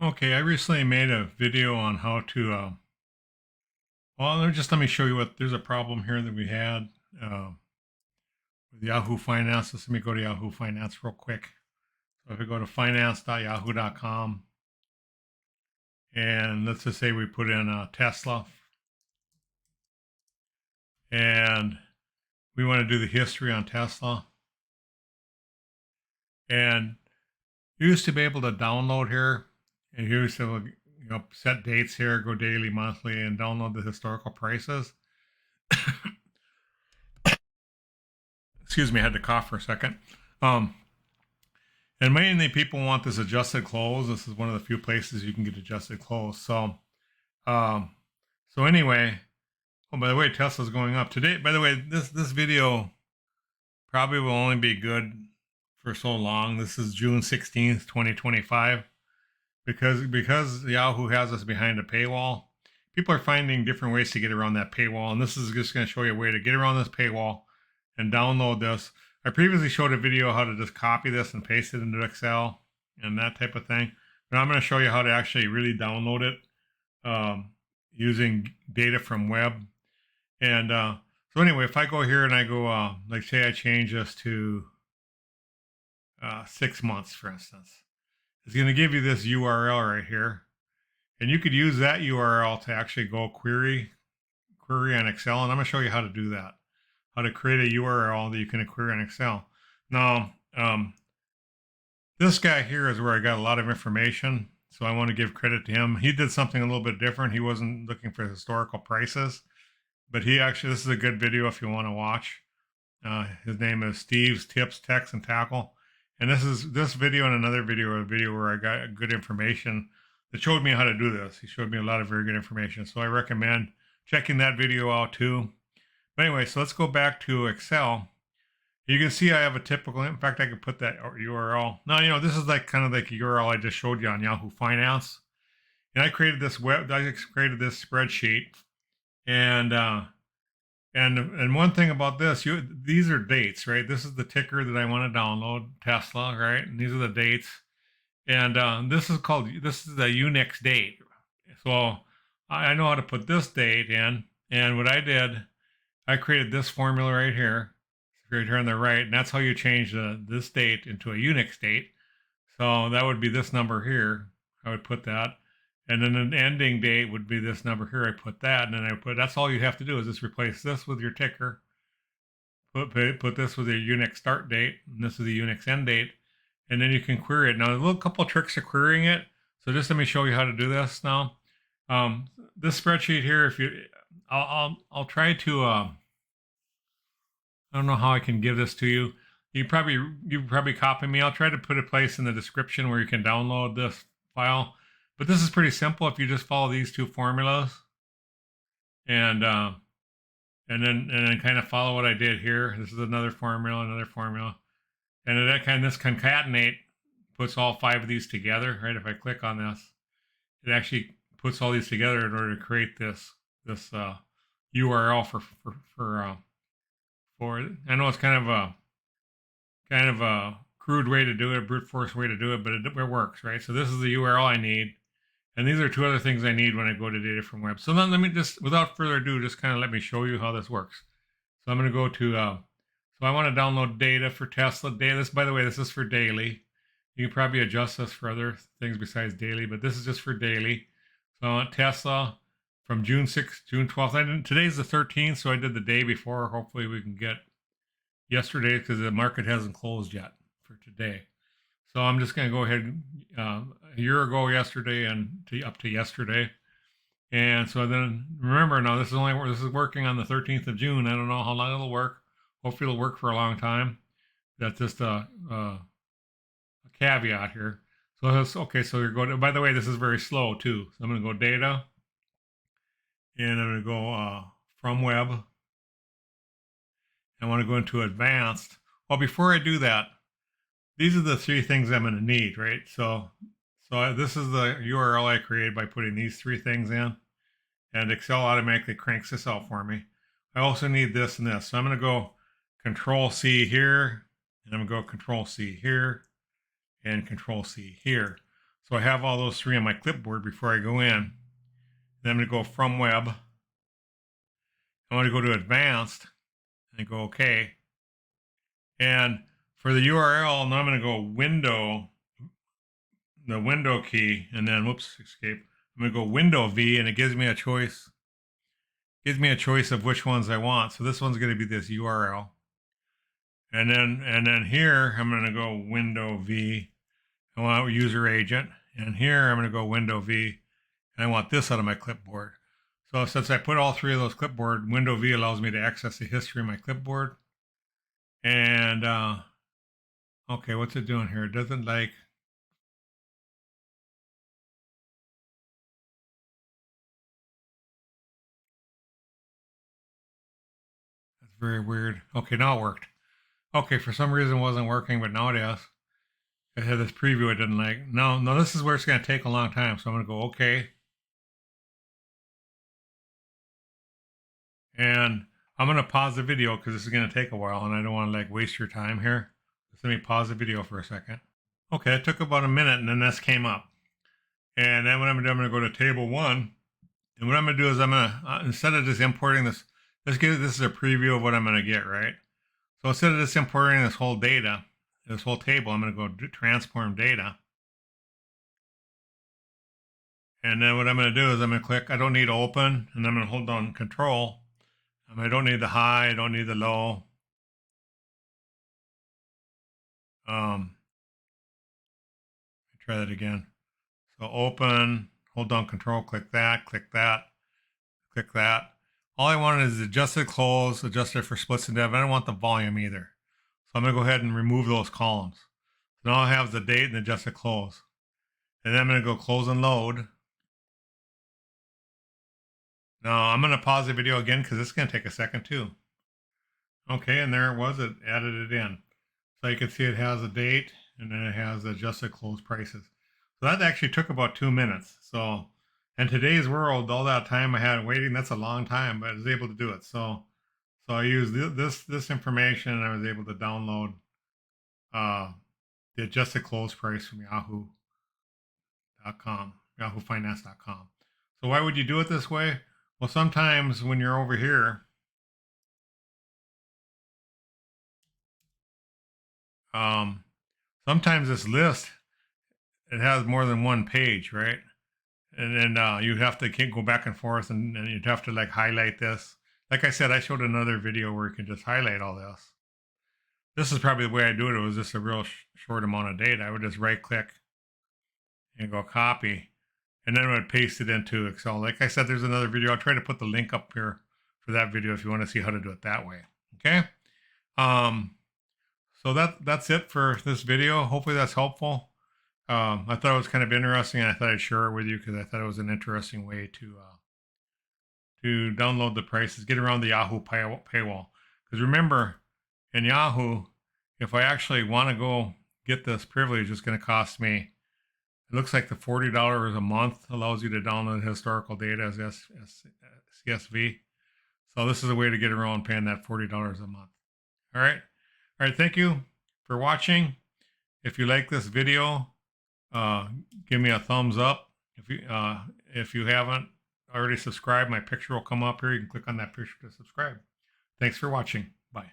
Okay, I recently made a video on how to, well, let me show you what, there's a problem here that we had uh, with Yahoo Finance. Let me go to Yahoo Finance real quick. So if we go to finance.yahoo.com, and let's just say we put in Tesla, and we want to do the history on Tesla. And you used to be able to download here, and you used to set dates here, go daily, monthly, and download the historical prices. Excuse me, I had to cough for a second. Um, and mainly people want this adjusted close. This is one of the few places you can get adjusted close. Um, so anyway, oh, by the way, Tesla's going up today. By the way, this video probably will only be good for so long. This is June 16th, 2025, because Yahoo has us behind a paywall. People are finding different ways to get around that paywall, and this is just going to show you a way to get around this paywall and download this. I previously showed a video how to just copy this and paste it into Excel and that type of thing. But I'm going to show you how to actually really download it using data from web. And so anyway, if I go here and I go, like say I change this to 6 months, for instance, it's going to give you this URL right here. And you could use that URL to actually go query on Excel. And I'm going to show you how to do that, how to create a URL that you can query on Excel. Now, this guy here is where I got a lot of information. So I want to give credit to him. He did something a little bit different. He wasn't looking for historical prices, but he actually, this is a good video if you want to watch. His name is Steve's Tips, Text, and Tackle. And this video and another video, a video where I got good information that showed me how to do this. He showed me a lot of very good information. So I recommend checking that video out too. But anyway, so let's go back to Excel. You can see I have a typical, in fact, I could put that URL. Now, this is like kind of like a URL I just showed you on Yahoo Finance. And I created this spreadsheet. And one thing about this, these are dates, right? This is the ticker that I want to download, Tesla, right? And these are the dates. And this is the Unix date. So I know how to put this date in. And what I did, I created this formula right here on the right, and that's how you change this date into a Unix date. So that would be this number here. I would put that. And then an ending date would be this number here. I put that, and then that's all you have to do is just replace this with your ticker. Put this with your Unix start date, and this is the Unix end date. And then you can query it. Now, there's a little couple tricks to querying it. So just let me show you how to do this now. This spreadsheet here, I'll try to, I don't know how I can give this to you. You probably copy me. I'll try to put a place in the description where you can download this file. But this is pretty simple if you just follow these two formulas, and then kind of follow what I did here. This is another formula, and this concatenate puts all 5 of these together. Right? If I click on this, it actually puts all these together in order to create this URL for it. I know it's kind of a crude way to do it, a brute force way to do it, but it works, right? So this is the URL I need. And these are 2 other things I need when I go to data from web. So then let me just, without further ado, just kind of let me show you how this works. So I'm going to go to, so I want to download data for Tesla. This, by the way, this is for daily. You can probably adjust this for other things besides daily, but this is just for daily. So I want Tesla from June 6th, June 12th. Today's the 13th, so I did the day before. Hopefully we can get yesterday because the market hasn't closed yet for today. So I'm just going to go ahead a year ago yesterday and up to yesterday. And so then remember now this is working on the 13th of June. I don't know how long it'll work. Hopefully it'll work for a long time. That's just a caveat here. So that's okay. So you're going to, by the way, this is very slow too. So I'm going to go data, and I'm going to go from web. I want to go into advanced. Well, before I do that, these are the 3 things I'm going to need, right? So this is the URL I created by putting these 3 things in, and Excel automatically cranks this out for me. I also need this and this. So I'm going to go Control C here, and I'm going to go Control C here, and Control C here. So I have all those three on my clipboard before I go in. Then I'm going to go from web. I want to go to advanced and go OK. And for the URL, now I'm going to go window, the window key, and then whoops, escape. I'm going to go window V, and it gives me a choice. Gives me a choice of which ones I want. So this one's going to be this URL. And then here I'm going to go window V. I want user agent. And here I'm going to go window V. And I want this out of my clipboard. So since I put all three of those clipboard, window V allows me to access the history of my clipboard. And okay, what's it doing here? It doesn't like. That's very weird. Okay, now it worked. Okay, for some reason it wasn't working, but now it is. It had this preview I didn't like. No, this is where it's going to take a long time. So I'm going to go okay. And I'm going to pause the video because this is going to take a while and I don't want to like waste your time here. Just let me pause the video for a second. Okay, it took about a minute and then this came up. And then what I'm going to do, I'm going to go to table one. And what I'm going to do is I'm going to, instead of just importing this, this is a preview of what I'm going to get, right? So instead of just importing this whole data, this whole table, I'm going to go transform data. And then what I'm going to do is I'm going to click, I don't need open, and I'm going to hold down control. I don't need the high, I don't need the low. Try that again. So open, hold down control, click that, click that, click that. All I wanted is adjusted close, adjusted for splits and dev. I don't want the volume either. So I'm going to go ahead and remove those columns. So now I have the date and adjusted close. And then I'm going to go close and load. Now I'm going to pause the video again because it's going to take a second too. Okay, and there it was. It added it in. So you can see it has a date and then it has adjusted close prices. So that actually took about 2 minutes. So in today's world, all that time I had waiting, that's a long time, but I was able to do it. So I used this information and I was able to download the adjusted close price from Yahoo.com, YahooFinance.com. So why would you do it this way? Well, sometimes when you're over here, sometimes this list, it has more than one page, right? And then you have to go back and forth and you'd have to like highlight this. Like I said, I showed another video where you can just highlight all this. This is probably the way I do it. It was just a real short amount of data. I would just right click and go copy, and then I would paste it into Excel. Like I said, there's another video. I'll try to put the link up here for that video if you want to see how to do it that way. Okay. So that's it for this video. Hopefully that's helpful. I thought it was kind of interesting, and I thought I'd share it with you because I thought it was an interesting way to download the prices, get around the Yahoo paywall. Because remember, in Yahoo, if I actually want to go get this privilege, it's going to cost me. It looks like the $40 a month allows you to download historical data as CSV. So this is a way to get around paying that $40 a month. All right. All right. Thank you for watching. If you like this video, give me a thumbs up. If you haven't already subscribed, my picture will come up here. You can click on that picture to subscribe. Thanks for watching. Bye.